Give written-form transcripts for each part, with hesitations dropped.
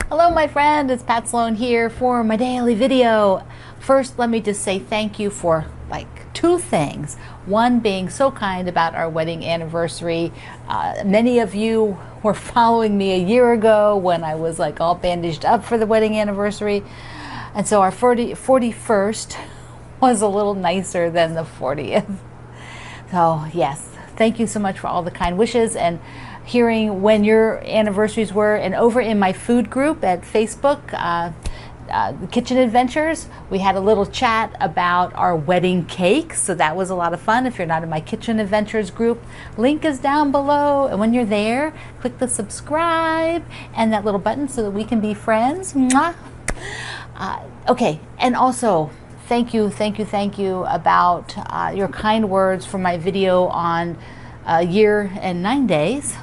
Hello my friend, it's Pat Sloan here for my daily video. First, let me just say thank you for two things. One, being so kind about our wedding anniversary. Many of you were following me a year ago when I was all bandaged up for the wedding anniversary. And so our 41st was a little nicer than the 40th. So yes, thank you so much for all the kind wishes and hearing when your anniversaries were. And over in my food group at Facebook, the Kitchen Adventures, we had a little chat about our wedding cake. So that was a lot of fun. If you're not in my Kitchen Adventures group, link is down below. And when you're there, click the subscribe and that little button so that we can be friends. Mwah. Okay, and also thank you about your kind words for my video on a year and 9 days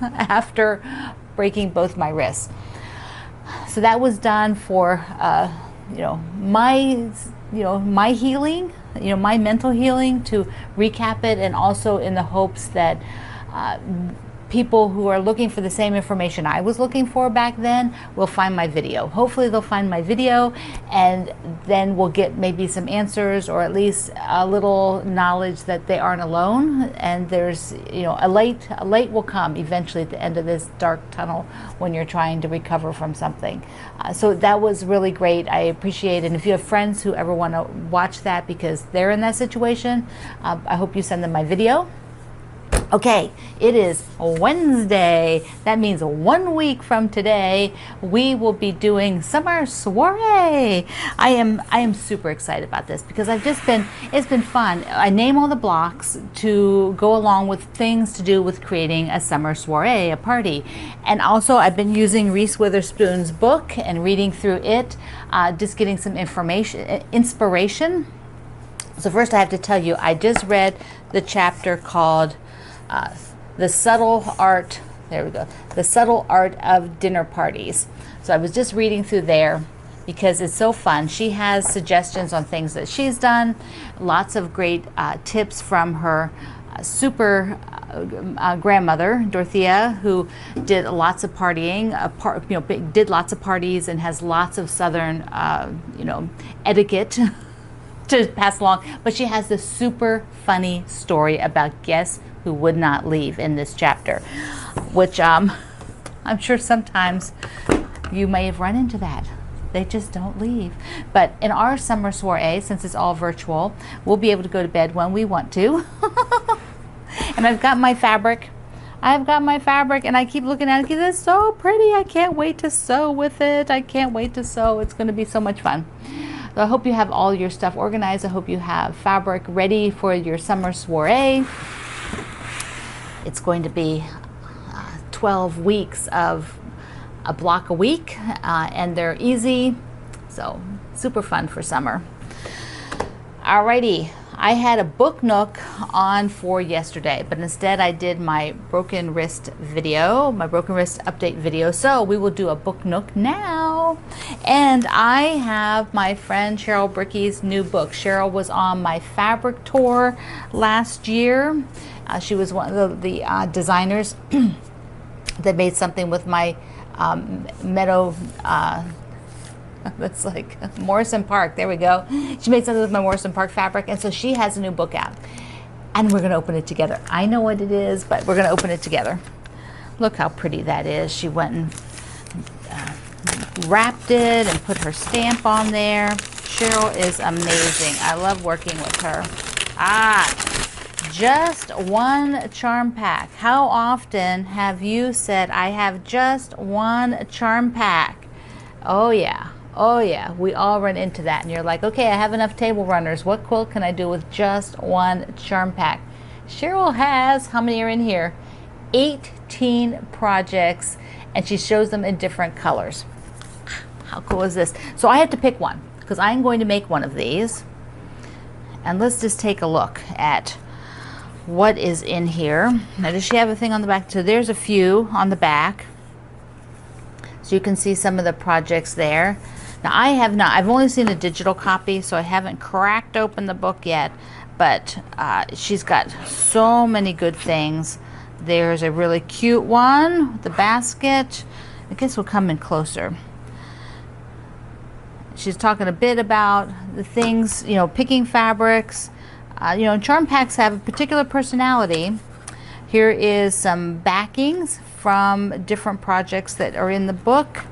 after breaking both my wrists. So that was done for my healing, my mental healing, to recap it, and also in the hopes that people who are looking for the same information I was looking for back then will find my video. Hopefully they'll find my video, and then we'll get maybe some answers, or at least a little knowledge that they aren't alone, and there's a light will come eventually at the end of this dark tunnel when you're trying to recover from something. So that was really great. I appreciate it. And if you have friends who ever want to watch that because they're in that situation, I hope you send them my video. Okay, it is Wednesday. That means 1 week from today, we will be doing summer soiree. I am super excited about this because it's been fun. I name all the blocks to go along with things to do with creating a summer soiree, a party. And also I've been using Reese Witherspoon's book and reading through it, just getting some inspiration. So first I have to tell you, I just read the chapter called The Subtle Art of Dinner Parties. So I was just reading through there because it's so fun. She has suggestions on things that she's done, lots of great tips from her super grandmother, Dorothea, who did lots of partying, did lots of parties and has lots of Southern, etiquette to pass along. But she has this super funny story about guests who would not leave in this chapter, which I'm sure sometimes you may have run into that. They just don't leave. But in our summer soiree, since it's all virtual, we'll be able to go to bed when we want to. And I've got my fabric. And I keep looking at it because it's so pretty. I can't wait to sew with it. I can't wait to sew. It's going to be so much fun. So I hope you have all your stuff organized. I hope you have fabric ready for your summer soiree. It's going to be 12 weeks of a block a week, and they're easy, so super fun for summer. Alrighty, I had a book Nook on for yesterday, but instead I did my broken wrist video, my broken wrist update video. So we will do a book Nook now. And I have my friend Cheryl Brickey's new book. Cheryl was on my fabric tour last year. She was one of the designers that made something with my meadow, that's like Morrison Park. There we go. She made something with my Morrison Park fabric, and so she has a new book out, and we're going to open it together. I know what it is, but we're going to open it together. Look how pretty that is. She went and wrapped it and put her stamp on there. Cheryl is amazing. I love working with her. Just one charm pack. How often have you said, I have just one charm pack? Oh yeah. Oh yeah, we all run into that, and you're like, okay, I have enough table runners. What quilt can I do with just one charm pack? Cheryl has, how many are in here? 18 projects, and she shows them in different colors. How cool is this? So I had to pick one, because I'm going to make one of these. And let's just take a look at what is in here. Now, does she have a thing on the back? So there's a few on the back. So you can see some of the projects there. Now I have not, I've only seen a digital copy, so I haven't cracked open the book yet, but she's got so many good things. There's a really cute one, the basket. I guess we'll come in closer. She's talking a bit about the things, you know, picking fabrics. You know, charm packs have a particular personality. Here is some backings from different projects that are in the book.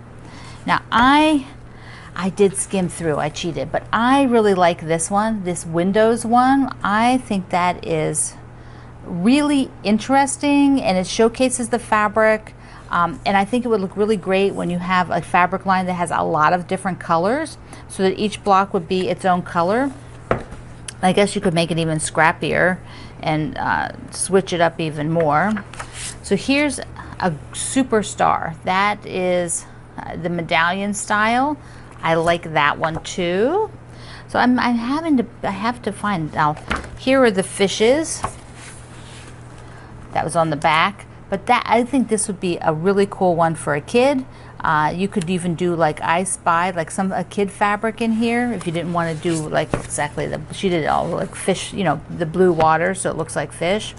Now I did skim through, I cheated, but I really like this one, this Windows one. I think that is really interesting, and it showcases the fabric. And I think it would look really great when you have a fabric line that has a lot of different colors, so that each block would be its own color. I guess you could make it even scrappier and switch it up even more. So here's a superstar. That is the medallion style. I like that one too. So I have to find now. Here are the fishes. That was on the back. But that, I think this would be a really cool one for a kid. You could even do like I Spy, like a kid fabric in here if you didn't want to do like exactly she did it all like fish, you know, the blue water, so it looks like fish.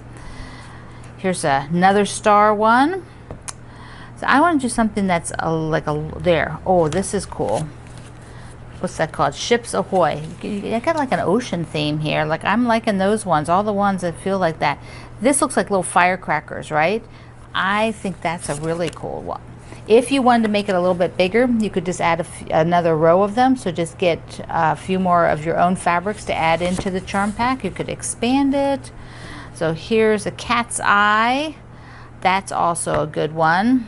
Here's another star one. So I want to do something that's there. Oh, this is cool. What's that called? Ships Ahoy. I got like an ocean theme here. Like I'm liking those ones, all the ones that feel like that. This looks like little firecrackers, right? I think that's a really cool one. If you wanted to make it a little bit bigger, you could just add another row of them. So just get a few more of your own fabrics to add into the charm pack. You could expand it. So here's a cat's eye. That's also a good one.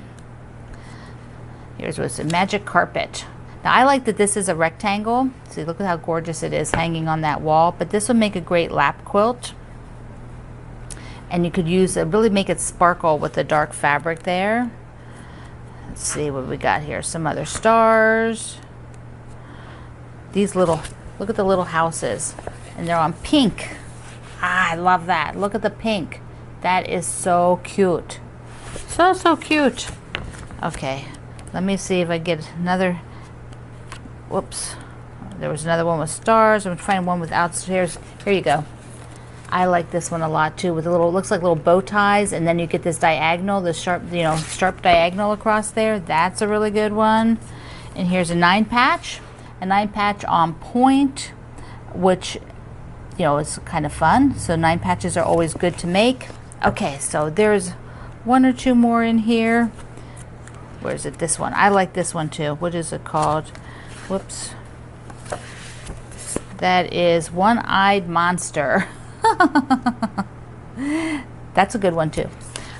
Here's what's a magic carpet. Now I like that this is a rectangle. See, look at how gorgeous it is hanging on that wall. But this would make a great lap quilt. And you could use it, really make it sparkle with the dark fabric there. Let's see what we got here. Some other stars. These little, look at the little houses. And they're on pink. Ah, I love that. Look at the pink. That is so cute. So, so cute. Okay, let me see if I get another. Whoops. There was another one with stars. I'm trying one without stairs. Here you go. I like this one a lot too, with a little, looks like little bow ties, and then you get this diagonal, the sharp, you know, sharp diagonal across there. That's a really good one. And here's a 9 patch on point, which, you know, is kind of fun. So 9 patches are always good to make. Okay, so there's 1 or 2 more in here. Where is it? This one. I like this one too. What is it called? Whoops. That is One-Eyed Monster. That's a good one too.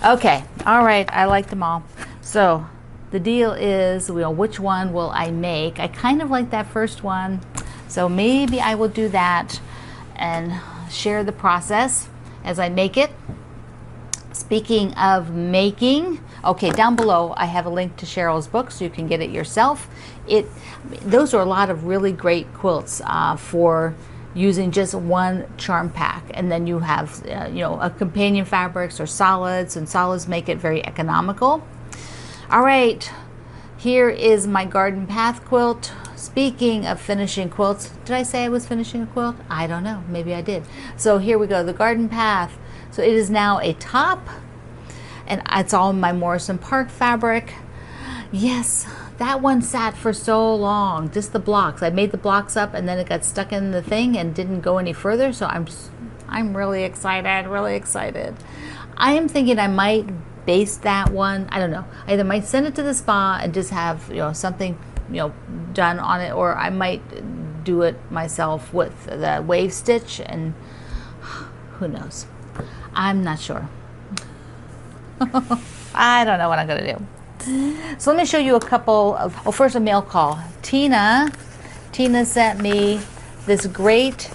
Okay, all right, I like them all. So the deal is, you know, which one will I make? I kind of like that first one, so maybe I will do that and share the process as I make it. Speaking of making, okay, down below I have a link to Cheryl's book so you can get it yourself. Those are a lot of really great quilts for using just one charm pack, and then you have you know, a companion fabrics or solids, and solids make it very economical. All right, here is my garden path quilt. Speaking of finishing quilts, did I say I was finishing a quilt? I don't know, maybe I did. So here we go, the garden path. So it is now a top, and it's all my Morrison Park fabric. Yes, that one sat for so long, just the blocks. I made the blocks up and then it got stuck in the thing and didn't go any further. So I'm really excited, really excited. I am thinking I might base that one. I don't know. I either might send it to the spa and just have, you know, something, you know, done on it, or I might do it myself with the wave stitch, and who knows? I'm not sure. I don't know what I'm gonna do. So let me show you a couple of, oh, first a mail call. Tina sent me this great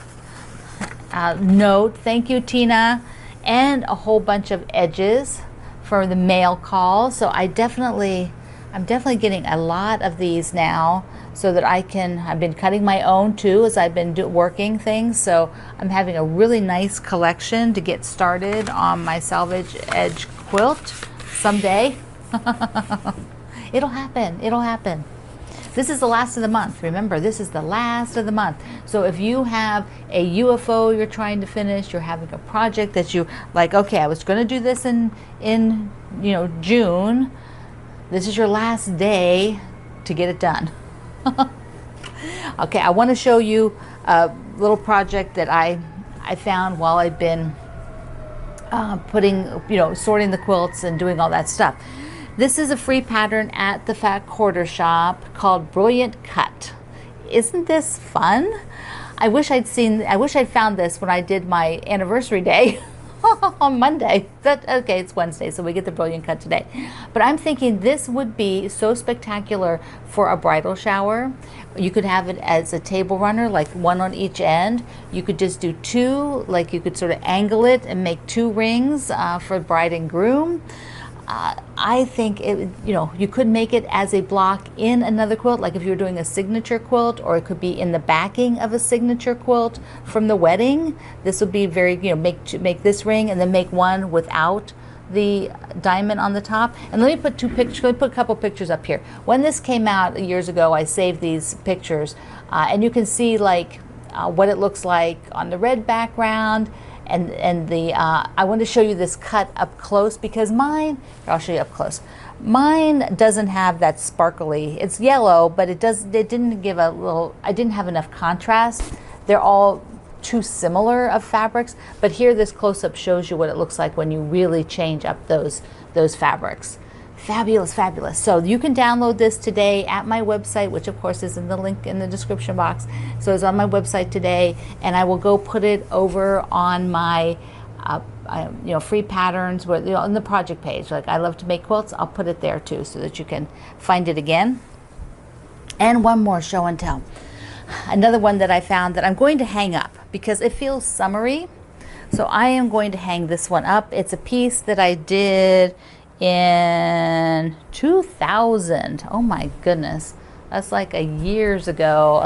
note. Thank you, Tina. And a whole bunch of edges for the mail call. So I'm definitely getting a lot of these now, so that I've been cutting my own too as I've been working things. So I'm having a really nice collection to get started on my Salvage Edge quilt someday. It'll happen. It'll happen. This is the last of the month. Remember, this is the last of the month. So if you have a UFO you're trying to finish, you're having a project that you like, okay, I was going to do this in you know, June, This is your last day to get it done. Okay, I want to show you a little project that I found while I've been sorting the quilts and doing all that stuff. This is a free pattern at the Fat Quarter Shop called Brilliant Cut. Isn't this fun? I wish I'd found this when I did my anniversary day on Monday. Okay, it's Wednesday, so we get the Brilliant Cut today. But I'm thinking this would be so spectacular for a bridal shower. You could have it as a table runner, like one on each end. You could just do two, like you could sort of angle it and make two rings for bride and groom. I think you could make it as a block in another quilt, like if you were doing a signature quilt, or it could be in the backing of a signature quilt from the wedding. This would be very, make this ring and then make one without the diamond on the top. And let me put a couple pictures up here. When this came out years ago, I saved these pictures, and you can see what it looks like on the red background. And I want to show you this cut up close because I'll show you up close. Mine doesn't have that sparkly. It's yellow, but I didn't have enough contrast. They're all too similar of fabrics, but here this close-up shows you what it looks like when you really change up those fabrics. Fabulous, fabulous. So you can download this today at my website, which of course is in the link in the description box. So it's on my website today, and I will go put it over on my free patterns on the project page. Like, I love to make quilts. I'll put it there too so that you can find it again. And one more show and tell. Another one that I found that I'm going to hang up because it feels summery. So I am going to hang this one up. It's a piece that I did in 2000. Oh my goodness, that's like years ago.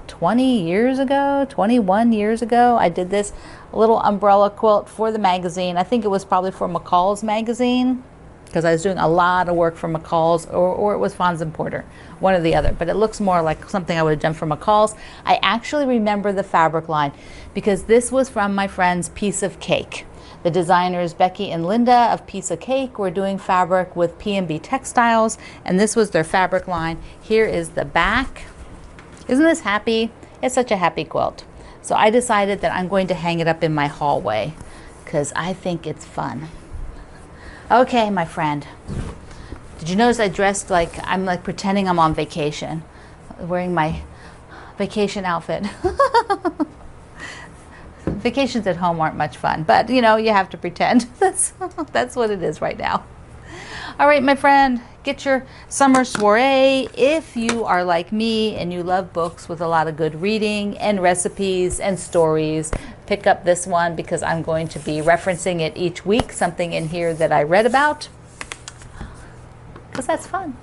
20 years ago, 21 years ago, I did this little umbrella quilt for the magazine. I think it was probably for McCall's magazine, because I was doing a lot of work for McCall's, or it was Fons and Porter, one or the other, but it looks more like something I would have done for McCall's. I actually remember the fabric line because this was from my friend's Piece of Cake. The designers Becky and Linda of Piece of Cake were doing fabric with P&B Textiles, and this was their fabric line. Here is the back. Isn't this happy? It's such a happy quilt. So I decided that I'm going to hang it up in my hallway because I think it's fun. Okay, my friend. Did you notice I dressed like I'm pretending I'm on vacation, wearing my vacation outfit? Vacations at home aren't much fun, but you have to pretend. That's what it is right now. All right, my friend, get your summer soiree. If you are like me and you love books with a lot of good reading and recipes and stories, pick up this one because I'm going to be referencing it each week, something in here that I read about, because that's fun.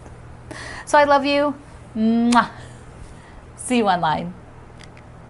So I love you. Mwah. See you online.